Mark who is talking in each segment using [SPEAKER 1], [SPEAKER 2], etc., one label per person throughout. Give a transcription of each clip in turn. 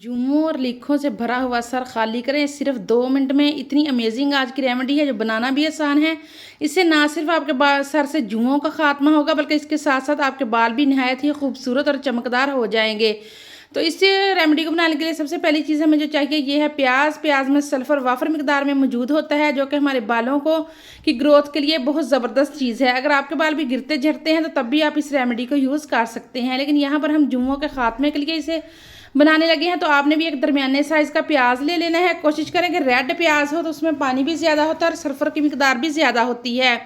[SPEAKER 1] जुओं और लीखों से भरा हुआ सर खाली करें सिर्फ 2 मिनट में। इतनी अमेजिंग आज की रेमेडी है जो बनाना भी आसान है। इससे ना सिर्फ आपके बाल सर से जुओं का खात्मा होगा बल्कि इसके साथ साथ आपके बाल भी नहायत ही खूबसूरत और चमकदार हो जाएंगे। तो इस रेमेडी को बनाने के लिए सबसे पहली चीज़ हमें जो चाहिए ये है प्याज। प्याज में सल्फर वाफर मिकदार में मौजूद होता है जो कि हमारे बालों को की ग्रोथ के लिए बहुत ज़बरदस्त चीज़ है। अगर आपके बाल भी गिरते झड़ते हैं तो तब भी आप इस रेमेडी को यूज़ कर सकते हैं, लेकिन यहाँ पर हम जुओं के खात्मे के लिए इसे बनाने लगे हैं। तो आपने भी एक दरमियाने साइज़ का प्याज ले लेना है। कोशिश करें कि रेड प्याज हो तो उसमें पानी भी ज़्यादा होता है और सल्फर की मिकदार भी ज़्यादा होती है।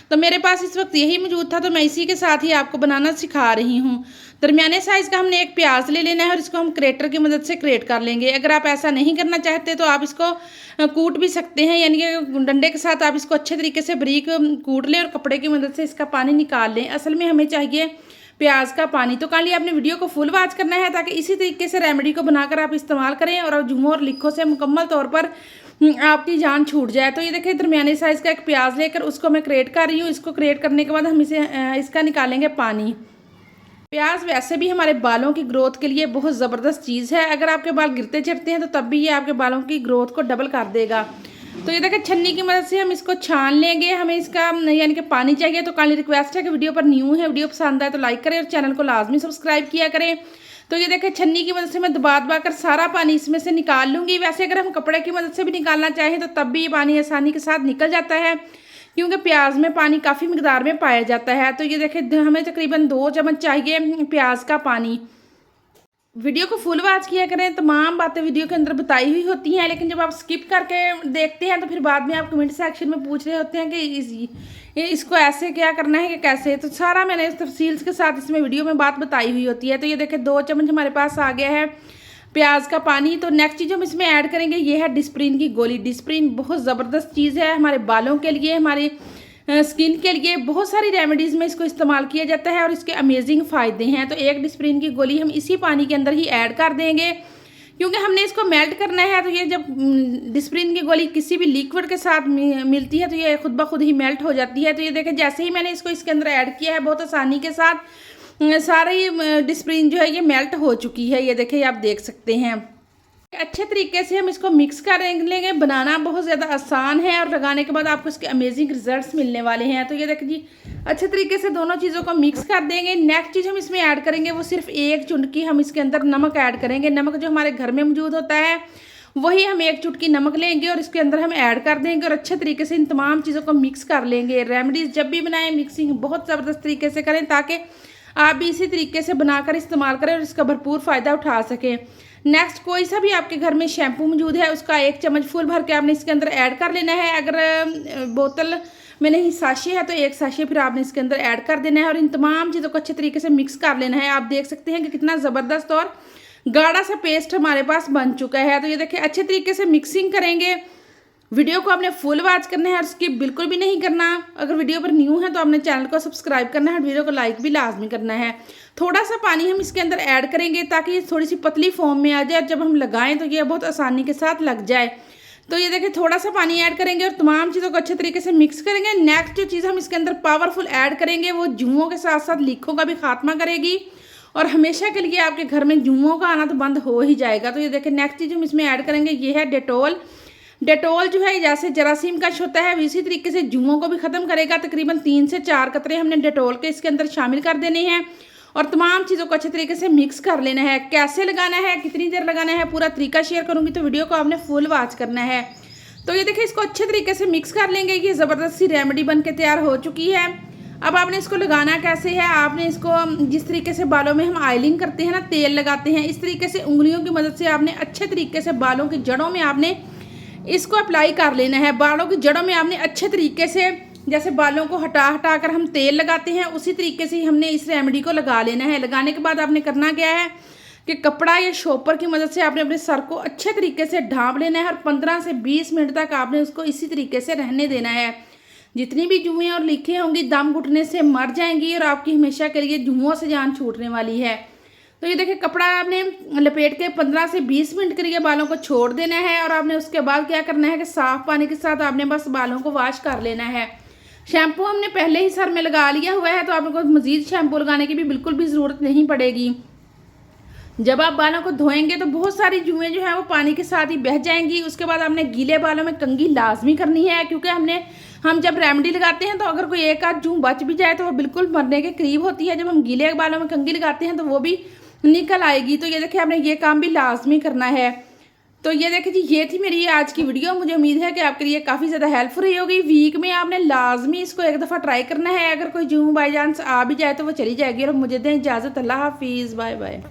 [SPEAKER 1] तो मेरे पास इस वक्त यही मौजूद था तो मैं इसी के साथ ही आपको बनाना सिखा रही हूँ। दरमियाने साइज़ का हमने एक प्याज ले लेना है और इसको हम ग्रेटर की मदद से ग्रेट कर लेंगे। अगर आप ऐसा नहीं करना चाहते तो आप इसको कूट भी सकते हैं, यानी कि डंडे के साथ आप इसको अच्छे तरीके से बारीक कूट लें और कपड़े की मदद से इसका पानी निकाल लें। असल में हमें चाहिए प्याज का पानी। तो काली आपने वीडियो को फुल वॉच करना है ताकि इसी तरीके से रेमेडी को बनाकर आप इस्तेमाल करें और जुओं और लीखों से मुकम्मल तौर पर आपकी जान छूट जाए। तो ये देखिए दरमियाने साइज़ का एक प्याज लेकर उसको मैं ग्रेट कर रही हूँ। इसको ग्रेट करने के बाद हम इसका निकालेंगे पानी। प्याज वैसे भी हमारे बालों की ग्रोथ के लिए बहुत ज़बरदस्त चीज़ है। अगर आपके बाल गिरते झड़ते हैं तो तब भी ये आपके बालों की ग्रोथ को डबल कर देगा। तो ये देखिए छन्नी की मदद से हम इसको छान लेंगे। हमें इसका यानी कि पानी चाहिए। तो काली रिक्वेस्ट है कि वीडियो पर न्यू है, वीडियो पसंद आए तो लाइक करें और चैनल को लाजमी सब्सक्राइब किया करें। तो ये देखिए छन्नी की मदद से मैं दबा दबा कर सारा पानी इसमें से निकाल लूँगी। वैसे अगर हम कपड़े की मदद से भी निकालना चाहें तो तब भी ये पानी आसानी के साथ निकल जाता है क्योंकि प्याज में पानी काफ़ी मिकदार में पाया जाता है। तो ये देखिए हमें तकरीबन 2 चम्मच चाहिए प्याज का पानी। वीडियो को फुल वॉच किया करें। तमाम बातें वीडियो के अंदर बताई हुई होती हैं, लेकिन जब आप स्किप करके देखते हैं तो फिर बाद में आप कमेंट सेक्शन में पूछ रहे होते हैं कि इसको ऐसे क्या करना है कि कैसे। तो सारा मैंने इस तफसील के साथ इसमें वीडियो में बात बताई हुई होती है। तो ये देखें 2 चम्मच हमारे पास आ गया है प्याज का पानी। तो नेक्स्ट चीज़ हम इसमें ऐड करेंगे ये है डिस्प्रिन की गोली। डिस्प्रिन बहुत ज़बरदस्त चीज़ है हमारे बालों के लिए, हमारे स्किन के लिए। बहुत सारी रेमेडीज़ में इसको इस्तेमाल किया जाता है और इसके अमेजिंग फ़ायदे हैं। तो एक डिस्प्रिन की गोली हम इसी पानी के अंदर ही ऐड कर देंगे क्योंकि हमने इसको मेल्ट करना है। तो ये जब डिस्प्रिन की गोली किसी भी लिक्विड के साथ मिलती है तो ये खुद ब खुद ही मेल्ट हो जाती है। तो ये देखें जैसे ही मैंने इसको इसके अंदर ऐड किया है बहुत आसानी के साथ सारी डिस्प्रिन जो है ये मेल्ट हो चुकी है। ये देखें आप देख सकते हैं। अच्छे तरीके से हम इसको मिक्स कर लेंगे। बनाना बहुत ज़्यादा आसान है और लगाने के बाद आपको इसके अमेजिंग रिजल्ट्स मिलने वाले हैं। तो ये देखिए जी अच्छे तरीके से दोनों चीज़ों को मिक्स कर देंगे। नेक्स्ट चीज़ हम इसमें ऐड करेंगे वो सिर्फ 1 चुटकी हम इसके अंदर नमक ऐड करेंगे। नमक जो हमारे घर में मौजूद होता है वही हम 1 चुटकी नमक लेंगे और इसके अंदर हम ऐड कर देंगे और अच्छे तरीके से इन तमाम चीज़ों को मिक्स कर लेंगे। रेमेडीज़ जब भी बनाएं मिक्सिंग बहुत ज़बरदस्त तरीके से करें ताकि आप भी इसी तरीके से बनाकर इस्तेमाल करें और इसका भरपूर फ़ायदा उठा सकें। नेक्स्ट कोई सा भी आपके घर में शैम्पू मौजूद है उसका 1 चम्मच फुल भर के आपने इसके अंदर ऐड कर लेना है। अगर बोतल में नहीं साशे है तो 1 साशे फिर आपने इसके अंदर ऐड कर देना है और इन तमाम चीज़ों को अच्छे तरीके से मिक्स कर लेना है। आप देख सकते हैं कि कितना ज़बरदस्त और गाढ़ा सा पेस्ट हमारे पास बन चुका है। तो ये देखिए अच्छे तरीके से मिक्सिंग करेंगे। वीडियो को आपने फुल वॉच करना है और स्किप बिल्कुल भी नहीं करना। अगर वीडियो पर न्यू है तो आपने चैनल को सब्सक्राइब करना है और वीडियो को लाइक भी लाजमी करना है। थोड़ा सा पानी हम इसके अंदर ऐड करेंगे ताकि ये थोड़ी सी पतली फॉर्म में आ जाए। जब हम लगाएं तो ये बहुत आसानी के साथ लग जाए। तो ये देखिए थोड़ा सा पानी ऐड करेंगे और तमाम चीज़ों को अच्छे तरीके से मिक्स करेंगे। नेक्स्ट जो चीज़ हम इसके अंदर पावरफुल ऐड करेंगे वो जुओं के साथ साथ लीखों का भी खात्मा करेगी और हमेशा के लिए आपके घर में जुओं का आना तो बंद हो ही जाएगा। तो ये देखिए नेक्स्ट चीज़ हम इसमें ऐड करेंगे ये है डेटोल। डेटोल जो है जैसे जरासीम कश होता है इसी तरीके से जुओं को भी ख़त्म करेगा। तकरीबन 3 से 4 कतरे हमने डेटोल के इसके अंदर शामिल कर देने हैं और तमाम चीज़ों को अच्छे तरीके से मिक्स कर लेना है। कैसे लगाना है, कितनी देर लगाना है, पूरा तरीका शेयर करूँगी तो वीडियो को आपने फुल वॉच करना है। तो ये देखिए इसको अच्छे तरीके से मिक्स कर लेंगे। ये ज़बरदस्त सी रेमेडी बन के तैयार हो चुकी है। अब आपने इसको लगाना कैसे है, आपने इसको जिस तरीके से बालों में हम ऑयलिंग करते हैं ना, तेल लगाते हैं, इस तरीके से उंगलियों की मदद से आपने अच्छे तरीके से बालों की जड़ों में आपने इसको अप्लाई कर लेना है। बालों की जड़ों में आपने अच्छे तरीके से जैसे बालों को हटा कर हम तेल लगाते हैं उसी तरीके से ही हमने इस रेमेडी को लगा लेना है। लगाने के बाद आपने करना क्या है कि कपड़ा या शॉपर की मदद से आपने अपने सर को अच्छे तरीके से ढांप लेना है और 15 से 20 मिनट तक आपने उसको इसी तरीके से रहने देना है। जितनी भी जुएँ और लीखें होंगी दम घुटने से मर जाएंगी और आपकी हमेशा के लिए जुओं से जान छूटने वाली है। तो ये देखिए कपड़ा आपने लपेट के 15 से 20 मिनट के लिए बालों को छोड़ देना है और आपने उसके बाद क्या करना है कि साफ़ पानी के साथ आपने बस बालों को वॉश कर लेना है। शैम्पू हमने पहले ही सर में लगा लिया हुआ है तो आपको मज़ीद शैम्पू लगाने की भी बिल्कुल भी ज़रूरत नहीं पड़ेगी। जब आप बालों को धोएंगे तो बहुत सारी जुएँ जो हैं वो पानी के साथ ही बह जाएंगी। उसके बाद आपने गीले बालों में कंघी लाजमी करनी है, क्योंकि हम जब रेमेडी लगाते हैं तो अगर कोई एक आध जूं बच भी जाए तो वो बिल्कुल मरने के करीब होती है। जब हम गीले बालों में कंघी लगाते हैं तो वो भी निकल आएगी। तो ये देखिए आपने ये काम भी लाजमी करना है। तो ये देखिए जी, ये थी मेरी आज की वीडियो। मुझे उम्मीद है कि आपके लिए काफ़ी ज़्यादा हेल्पफुल रही होगी। वीक में आपने लाजमी इसको एक दफ़ा ट्राई करना है। अगर कोई जूं बाई चांस आ भी जाए तो वो चली जाएगी। और मुझे दें इजाज़त। अल्लाह हाफिज़, बाय बाय।